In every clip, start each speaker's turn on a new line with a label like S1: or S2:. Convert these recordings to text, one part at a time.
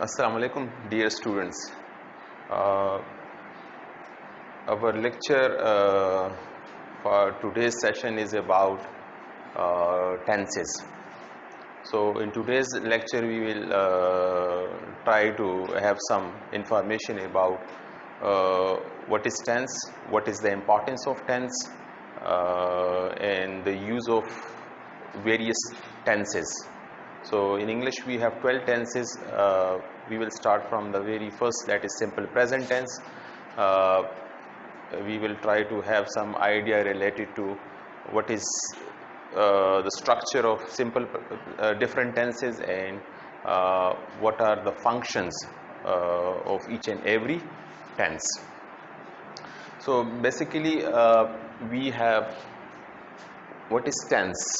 S1: Assalamu alaikum, dear students. Our lecture for today's session is about tenses. So in today's lecture we will try to have some information about what is tense, what is the importance of tense, and the use of various tenses. So in English we have 12 tenses. We will start from the very first, that is simple present tense. We will try to have some idea related to what is the structure of simple different tenses and what are the functions of each and every tense. So basically we have what is tense.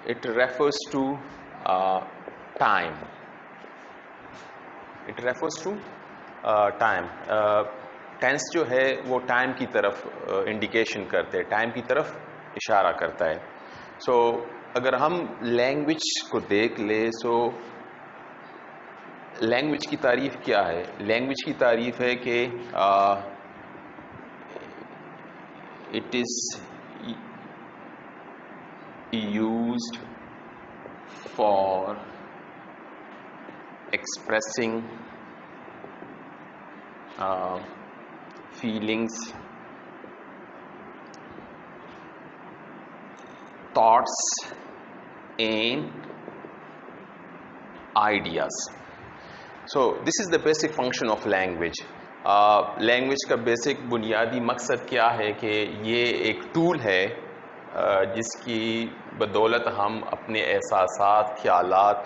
S1: It refers to time. It refers to time. Tense जो है वो time की तरफ indication करते हैं, time की तरफ इशारा करता है. सो अगर हम लैंग्वेज को देख ले, सो लैंग्वेज की तारीफ क्या है? लैंग्वेज की तारीफ है कि it is used for expressing feelings, thoughts and ideas. So this is the basic function of language. Language का बेसिक बुनियादी मकसद क्या है कि ये एक टूल है जिसकी बदौलत हम अपने एहसासात, ख्यालात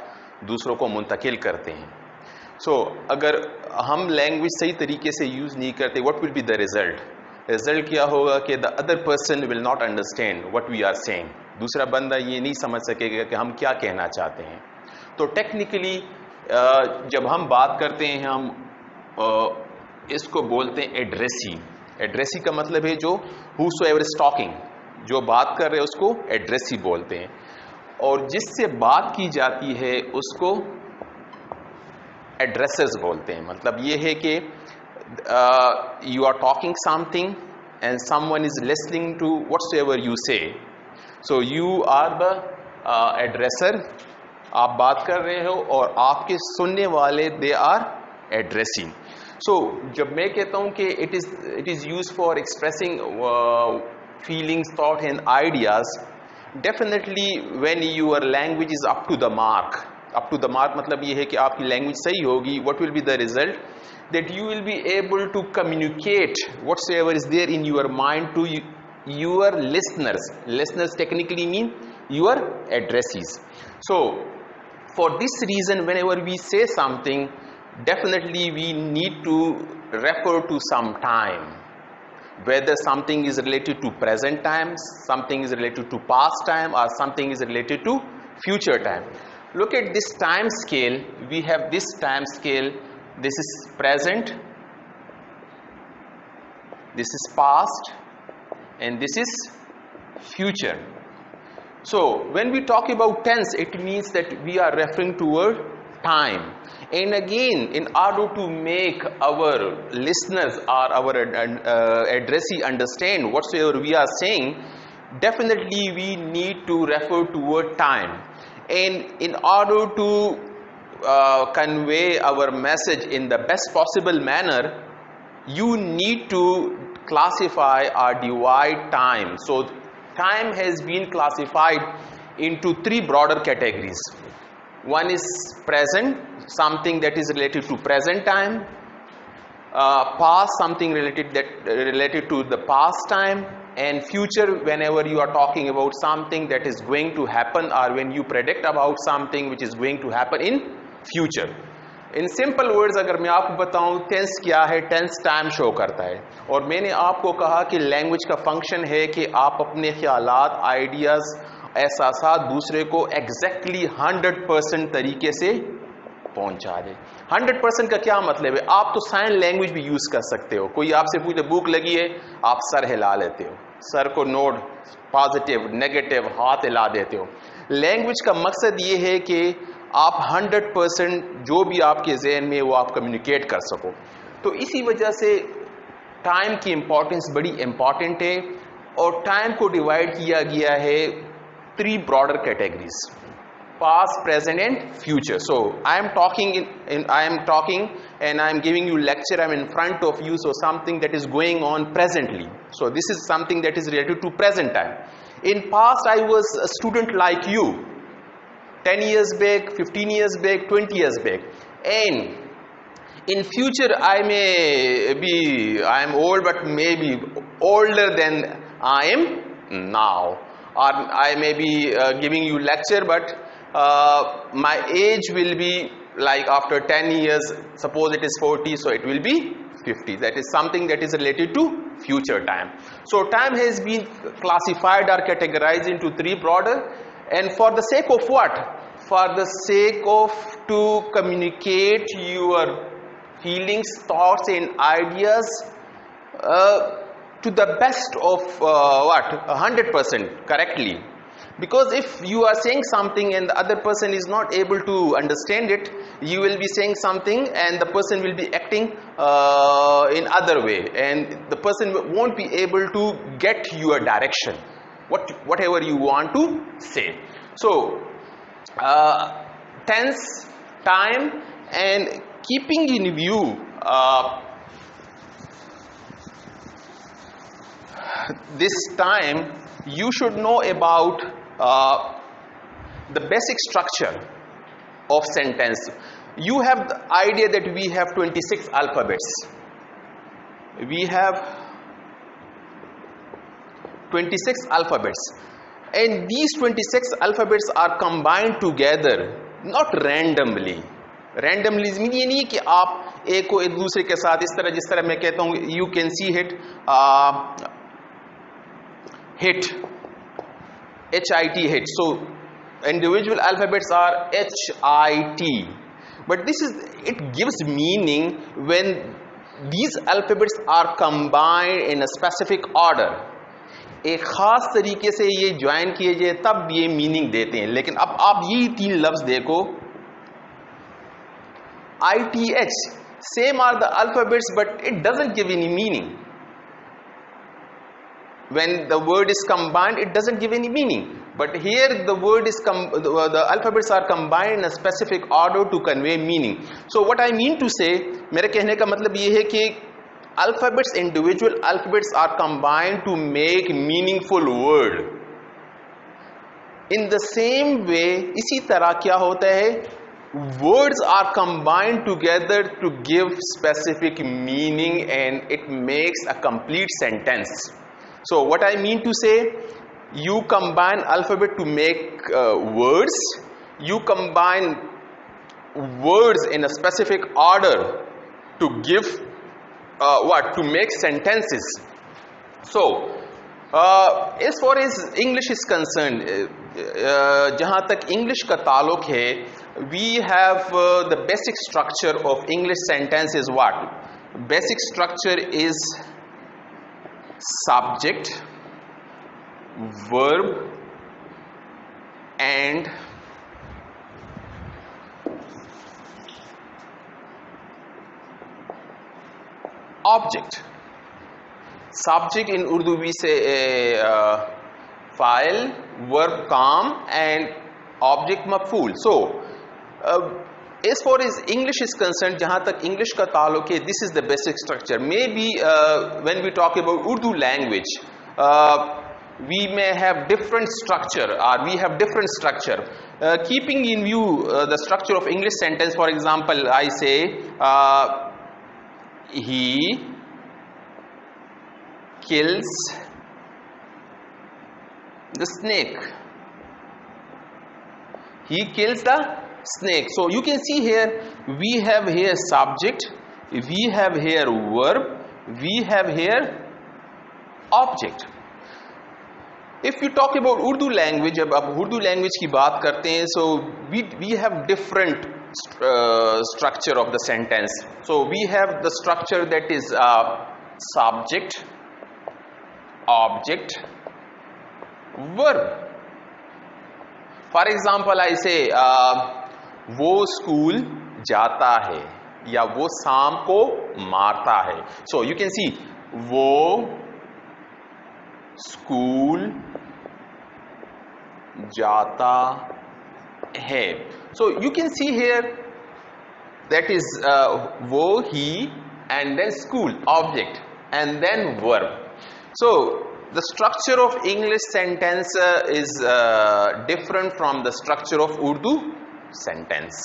S1: दूसरों को मुंतकिल करते हैं. सो अगर हम लैंग्वेज सही तरीके से यूज़ नहीं करते, what will be the result? Result क्या होगा कि the other person will not understand what we are saying. दूसरा बंदा ये नहीं समझ सकेगा कि हम क्या कहना चाहते हैं. तो टेक्निकली जब हम बात करते हैं, हम इसको बोलते हैं एड्रेसी. एड्रेसी का मतलब है जो हूसोएवर इज टॉकिंग, जो बात कर रहे हैं उसको एड्रेसी बोलते हैं, और जिससे बात की जाती है उसको एड्रेसर्स बोलते हैं. मतलब ये है कि you are talking something and someone is listening to whatsoever you say, so you are the addresser. आप बात कर रहे हो और आपके सुनने वाले दे आर एड्रेसिंग. सो जब मैं कहता हूं कि it is use for expressing feelings, thought and ideas, definitely when your language is up to the mark. Up to the mark मतलब ये है कि आपकी language सही होगी. What will be the result? That you will be able to communicate whatsoever is there in your mind to your listeners. Listeners technically mean your addressees. So for this reason, whenever we say something, definitely we need to refer to some time. Whether something is related to present time, something is related to past time, or something is related to future time. Look at this time scale. We have this time scale. This is present, this is past, and this is future. So when we talk about tense, it means that we are referring toward time. And again, in order to make our listeners or our addressee understand whatsoever we are saying, definitely we need to refer toward time. And in order to convey our message in the best possible manner, you need to classify or divide time. So time has been classified into three broader categories. One is present, something that is related to present time. Past, something related to the past time. And future, whenever you are talking about something that is going to happen, or when you predict about something which is going to happen in future. In simple words, अगर मैं आपको बताऊं tense क्या है, tense time show करता है. और मैंने आपको कहा कि लैंग्वेज का फंक्शन है कि आप अपने ख्यालात, आइडियाज, एहसासात दूसरे को एग्जैक्टली 100% तरीके से पहुंचा दे. 100% का क्या मतलब है? आप तो साइन लैंग्वेज भी यूज कर सकते हो. कोई आपसे पूछे भूख लगी है, आप सर हिला लेते हो, सर को नोड पॉजिटिव नेगेटिव हाथ हिला देते हो. लैंग्वेज का मकसद ये है कि आप 100% जो भी आपके जहन में वो आप कम्युनिकेट कर सको। तो इसी वजह से टाइम की इंपॉर्टेंस बड़ी इंपॉर्टेंट है, और टाइम को डिवाइड किया गया है 3 broader categories: past, present and future. So I am talking and I am giving you lecture, I am in front of you, so something that is going on presently. So this is something that is related to present time. In past I was a student like you, 10 years back, 15 years back, 20 years back, and in future I am old, but maybe older than I am now, or I may be giving you lecture, but my age will be like after 10 years, suppose it is 40, so it will be 50. That is something that is related to future time. So time has been classified or categorized into 3 broader, and for the sake of what? For the sake of to communicate your feelings, thoughts and ideas to the best of 100% correctly. Because if you are saying something and the other person is not able to understand it, you will be saying something and the person will be acting in other way, and the person won't be able to get your direction, whatever you want to say. So tense, time, and keeping in view this time, you should know about the basic structure of sentence. You have the idea that we have 26 alphabets. We have 26 alphabets, and these 26 alphabets are combined together, not randomly. Randomly ये नहीं कि आप एक को एक दूसरे के साथ इस तरह, जिस तरह मैं कहता हूँ you can see hit HIT. So individual alphabets are HIT, but it gives meaning when these alphabets are combined in a specific order. एक खास तरीके से ये ज्वाइन किए जाए तब ये मीनिंग देते हैं। लेकिन अब आप ये 3 लफ्ज देखो, ITH, same are the alphabets, but it doesn't give any meaning. When the word is combined, it doesn't give any meaning, but here the the alphabets are combined in a specific order to convey meaning. So what I mean to say, मेरे कहने का मतलब ये है कि individual alphabets are combined to make meaningful word. In the same way, इसी तरह क्या होता है, words are combined together to give specific meaning, and it makes a complete sentence. So what I mean to say, you combine alphabet to make words. You combine words in a specific order to give to make sentences. So as far as English is concerned, जहाँ तक English का ताल्लुक है, we have the basic structure of English sentence is what? Basic structure is subject, verb, and object. Subject in Urdu we say fa'il, verb काम, and object maf'ul. So as far as English is concerned, जहाँ तक English का ताल्लुक है, this is the basic structure. Maybe when we talk about Urdu language, we may have different structure, or we have different structure. Keeping in view the structure of English sentence, for example, I say he kills the snake. He kills the snake. So you can see here, we have here subject, we have here verb, we have here object. If you talk about Urdu language, जब आप Urdu language की बात करते हैं, so we have different structure of the sentence. So we have the structure that is subject, object, verb. For example I से वो school जाता है या वो शाम को मारता है. सो यू कैन सी वो स्कूल जाता है. So you can see here that is wo, he, and then school, object, and then verb. So the structure of English sentence is different from the structure of Urdu sentence.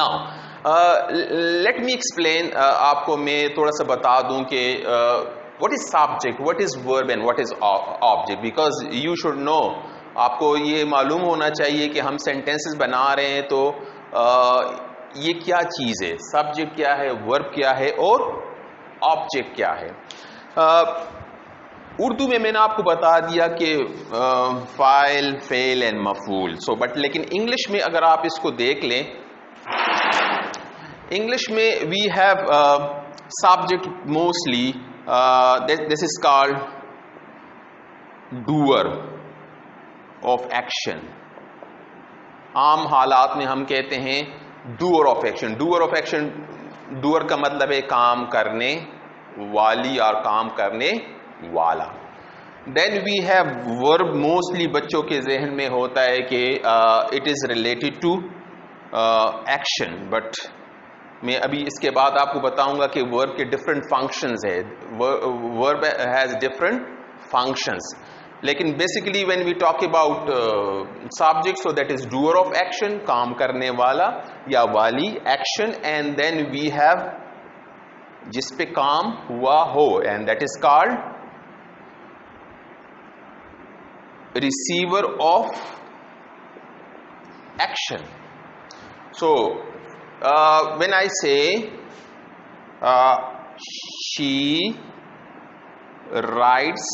S1: Now let me explain. आपको मैं थोड़ा सा बता दूं कि what is subject, what is verb, and what is object, because you should know. आपको ये मालूम होना चाहिए कि हम सेंटेंसेस बना रहे हैं तो ये क्या चीज़ है, सब्जेक्ट क्या है, वर्ब क्या है और ऑब्जेक्ट क्या है. उर्दू में मैंने आपको बता दिया कि फाइल, फेल एंड मफूल. सो बट लेकिन इंग्लिश में अगर आप इसको देख लें, इंग्लिश में we have subject mostly, this is called doer of action. आम हालात में हम कहते हैं doer of action. Doer of action, doer का मतलब है काम करने वाली और काम करने वाला. Then we have verb. Mostly बच्चों के जहन में होता है कि it is related to action, but मैं अभी इसके बाद आपको बताऊंगा कि वर्ब के डिफरेंट फंक्शंस है. Verb has different functions. लेकिन basically when we talk about subject, so that is doer of action, काम करने वाला या वाली, action, and then we have जिस पे काम हुआ हो, and that is called receiver of action. So when I से शी राइट्स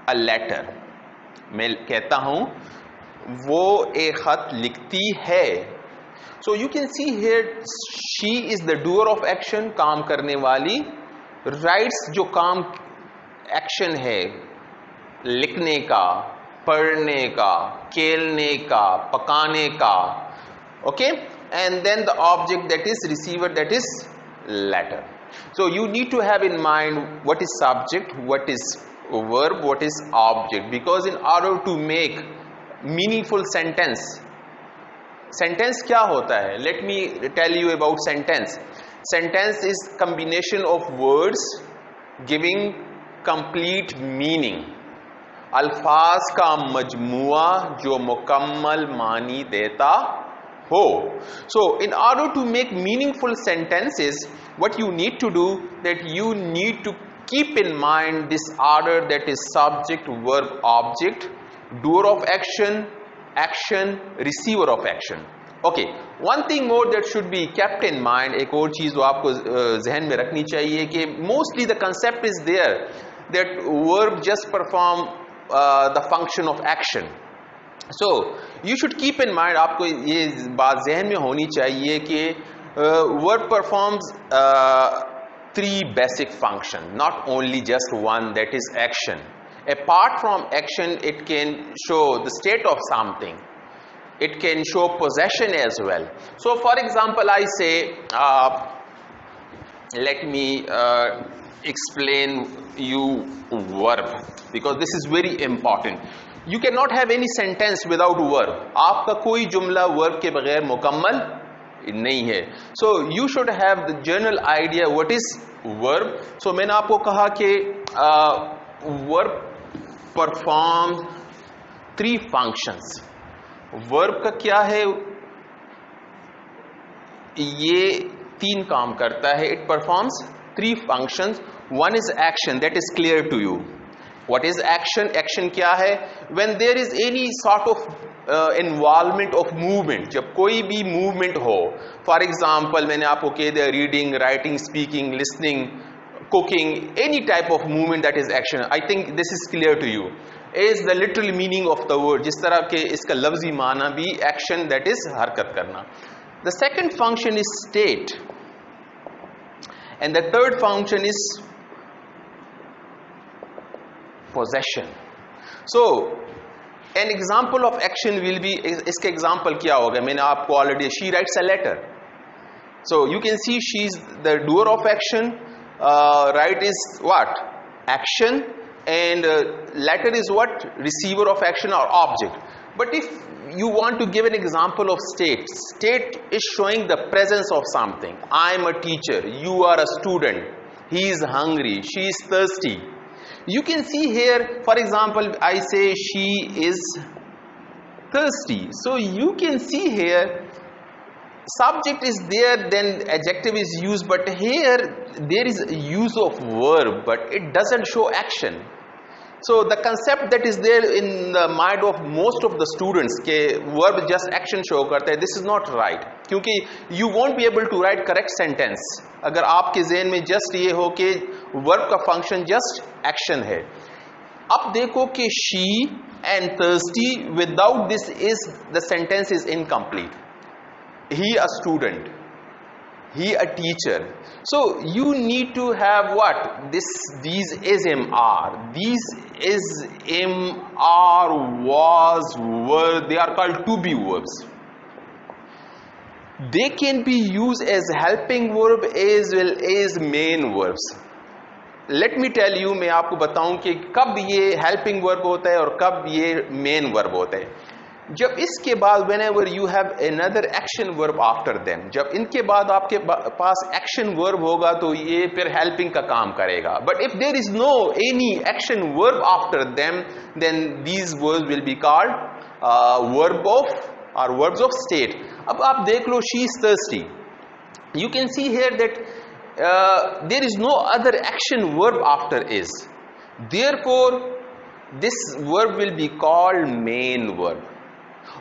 S1: अ लेटर, मैं कहता हूं वो एक खत लिखती है. So you can see here she is the doer of action, काम करने वाली. राइट्स जो काम एक्शन है, लिखने का, पढ़ने का, खेलने का, पकाने का. Okay, and then the object that is receiver, that is letter. So you need to have in mind what is subject, what is verb, what is object, because in order to make meaningful sentence क्या होता है? Let me tell you about sentence. Sentence is combination of words giving complete meaning. अल्फाज का मजमुआ जो मुकम्मल मानी देता हो. So in order to make meaningful sentences, what you need to do, that you need to keep in mind this order, that is subject, verb, object, doer of action, action, receiver of action. Okay, one thing more that should be kept in mind, एक और चीज जो आपको जहन में रखनी चाहिए कि mostly the concept is there that verb just perform the function of action. So you should keep in mind, आपको ये बात जहन में होनी चाहिए कि verb performs three basic functions, not only just one, that is action. Apart from action, it can show the state of something. It can show possession as well. So for example, I say let me explain you verb, because this is very important. You cannot have any sentence without verb. आपका कोई जुमला verb के बगैर मुकम्मल नहीं है. So you should have the general idea what is verb. So मैंने आपको कहा कि verb perform three functions. Verb का क्या है? ये तीन काम करता है. It performs three functions. One is action, that is clear to you. What is action? Action क्या है? When there is any sort of involvement of movement, जब कोई भी मूवमेंट हो. फॉर एग्जाम्पल मैंने आपको कह दिया reading, writing, speaking, listening, cooking, any type of movement, that is action. I think this is clear to you. Is the literal meaning of the word, जिस तरह के इसका लफ्जी माना भी एक्शन, दैट इज हरकत करना. The second function is state and the third function is possession. So An example of action will be, इसके example क्या होगा, मैंने आपको already, she writes a letter. So you can see she's the doer of action. Write is what? Action. And letter is what? Receiver of action or object. But if you want to give an example of state, state is showing the presence of something. I am a teacher, you are a student, he is hungry, she is thirsty. You can see here, for example, I say she is thirsty. So you can see here, subject is there, then adjective is used, but here there is a use of verb, but it doesn't show action. So the concept that is there in the mind of most of the students के verb just action show करता है, this is not right, क्योंकि you won't be able to write correct sentence अगर आपके ज़हन में just ये हो कि verb का function just action है. अब देखो कि she and thirsty, without this is the sentence is incomplete. He a student, he a teacher. So you need to have what? These is him are. These is him are, was, were. They are called to be verbs. They can be used as helping verb as well as main verbs. Let me tell you, मैं आपको बताऊं कि कब ये helping verb होता है और कब ये main verb होता है. जब इसके बाद whenever you have another action verb after them, जब इनके बाद आपके पास action verb होगा तो ये फिर helping का काम करेगा. But if there is no any action verb after them, then these verbs will be called verb of or verbs of state. अब आप देख लो, she is thirsty. You can see here that there is no other action verb after is. Therefore, this verb will be called main verb.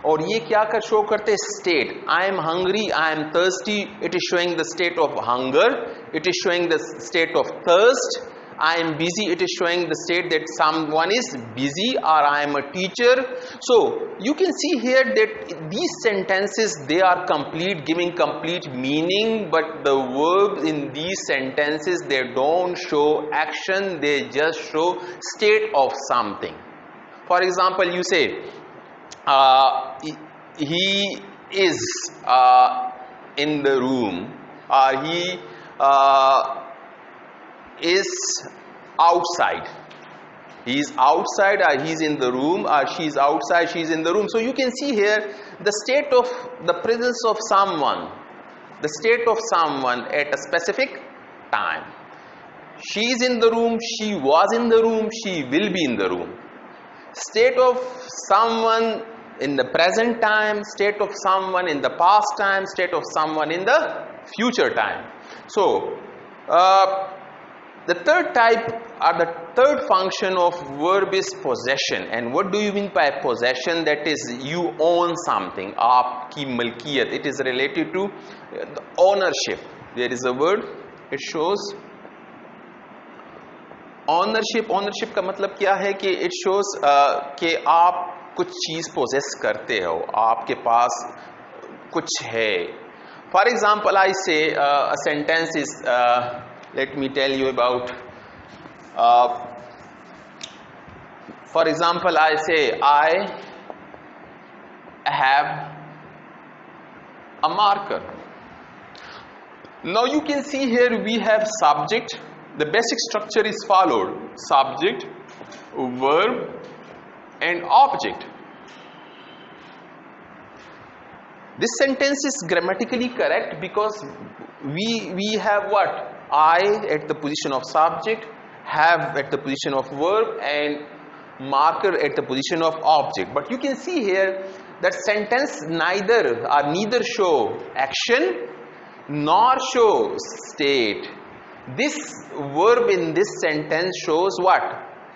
S1: और ये क्या कर show करते हैं? State. I am hungry, I am thirsty, it is showing the state of hunger, it is showing the state of thirst. I am busy, it is showing the state that someone is busy, or I am a teacher. So you can see here that these sentences, they are complete, giving complete meaning, but the verbs in these sentences, they don't show action, they just show state of something. For example, you say he is in the room, or he is outside. He is outside, or he is in the room, or she is outside, she is in the room. So you can see here the state of the presence of someone, the state of someone at a specific time. She is in the room, she was in the room, she will be in the room. State of someone in the present time, state of someone in the past time, state of someone in the future time. So the third type or the third function of verb is possession. And what do you mean by possession? That is, you own something. Aapki malkiyat. It is related to the ownership. There is a word, it shows ownership. Ownership का मतलब क्या है कि it shows कि आप कुछ चीज possess करते हो, आपके पास कुछ है. For example, I say a sentence is let me tell you about for example, I say I have a marker. Now you can see here we have subject. The basic structure is followed: subject, verb, and object. This sentence is grammatically correct because we have what? I at the position of subject, have at the position of verb, and marker at the position of object. But you can see here that sentence neither show action nor show state. This verb in this sentence shows what?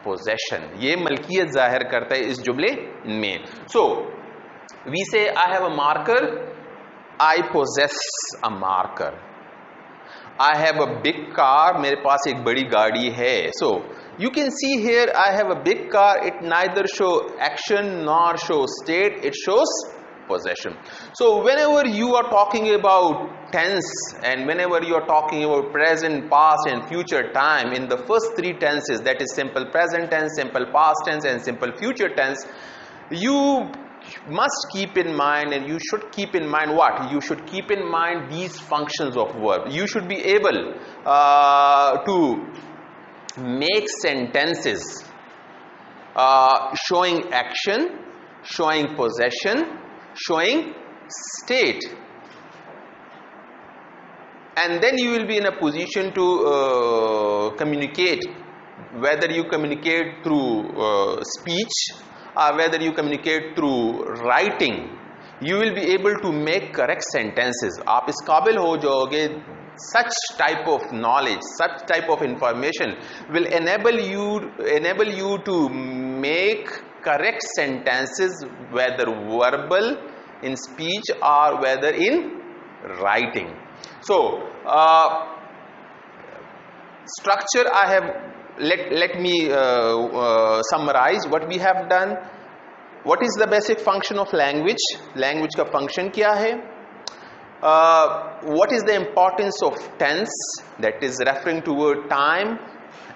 S1: Possession. ये मलकियत जाहिर करता है इस जुमले में. So we say I have a marker, I possess a marker. I have a big car, मेरे पास एक बड़ी गाड़ी है. So you can see here I have a big car. It neither show action nor show state. It shows possession. So whenever you are talking about tense, and whenever you are talking about present, past, and future time, in the first three tenses, that is simple present tense, simple past tense, and simple future tense, you must keep in mind, and you should keep in mind what? You should keep in mind these functions of verb. You should be able to make sentences showing action, showing possession, showing state, and then you will be in a position to communicate, whether you communicate through speech or whether you communicate through writing. You will be able to make correct sentences. आप इस काबिल हो जाओगे, such type of knowledge, such type of information will enable you to make correct sentences, whether verbal in speech or whether in writing. So structure, I have let me summarize what we have done. What is the basic function of language? Language का function क्या है? What is the importance of tense, that is referring toward time,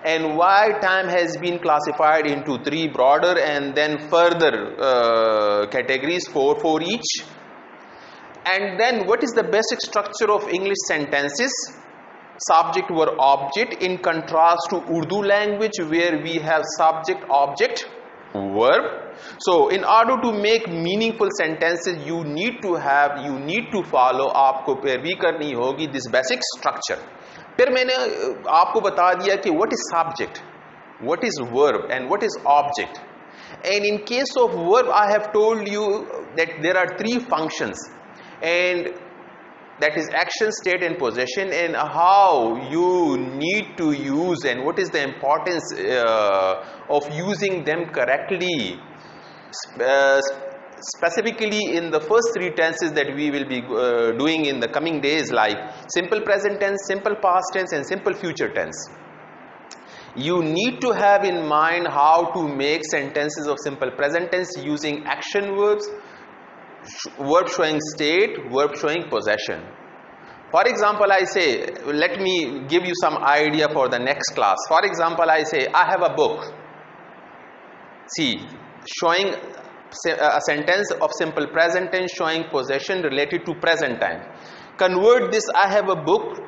S1: and why time has been classified into 3 broader and then further categories, 4 for each. And then what is the basic structure of English sentences? Subject, verb, object, in contrast to Urdu language where we have subject, object, verb. So in order to make meaningful sentences, you need to follow, आपको पैरवी करनी होगी this basic structure. फिर मैंने आपको बता दिया कि what is subject, what is verb and what is object. And in case of verb, I have told you that there are 3 functions, and that is action, state and possession, and how you need to use and what is the importance of using them correctly, specifically in the first 3 tenses that we will be doing in the coming days, like simple present tense, simple past tense and simple future tense. You need to have in mind how to make sentences of simple present tense using action verbs, verb showing state, verb showing possession. For example, I say, let me give you some idea for the next class. For example, I say, I have a book. See, showing a sentence of simple present tense showing possession related to present time. Convert this I have a book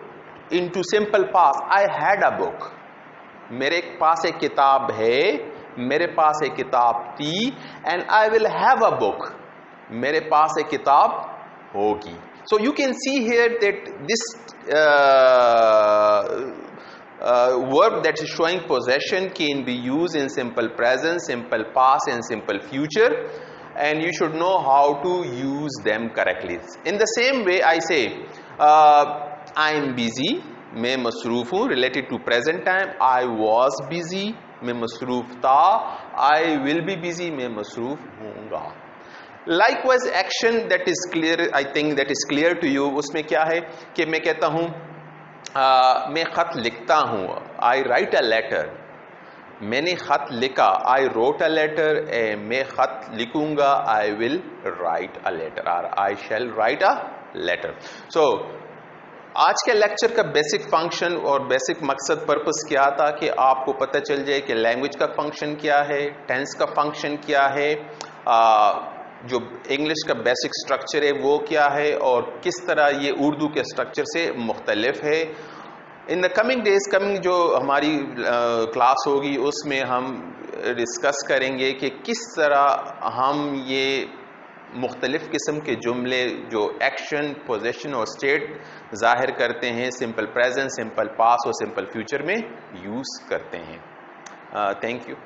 S1: into simple past. I had a book. मेरे पास एक किताब है, मेरे पास एक किताब थी, and I will have a book. मेरे पास एक किताब होगी. So you can see here that this verb that is showing possession can be used in simple present, simple past and simple future, and you should know how to use them correctly. In the same way, I say I am busy, मैं मसरूफ हूँ, related to present time. I was busy, मैं मसरूफ था. I will be busy, मैं मसरूफ हूँगा. Likewise, action that is clear, I think that is clear to you. उसमें क्या है कि मैं कहता हूँ मैं खत लिखता हूँ. I write a letter. मैंने खत लिखा. I wrote a letter. मैं खत लिखूँगा. I will write a letter, or I shall write a letter. So आज के लेक्चर का बेसिक फंक्शन और बेसिक मकसद पर्पस क्या था कि आपको पता चल जाए कि लैंग्वेज का फंक्शन क्या है, टेंस का फंक्शन क्या है, जो इंग्लिश का बेसिक स्ट्रक्चर है वो क्या है और किस तरह ये उर्दू के स्ट्रक्चर से मुख्तलिफ है. In the coming days, coming जो हमारी क्लास होगी उसमें हम डिस्कस करेंगे कि किस तरह हम ये मुख्तलिफ किस्म के जुमले जो एक्शन, पोजेशन और स्टेट ज़ाहिर करते हैं सिंपल प्रेजेंट, सिंपल पास्ट और सिंपल फ्यूचर में यूज़ करते हैं. Thank you.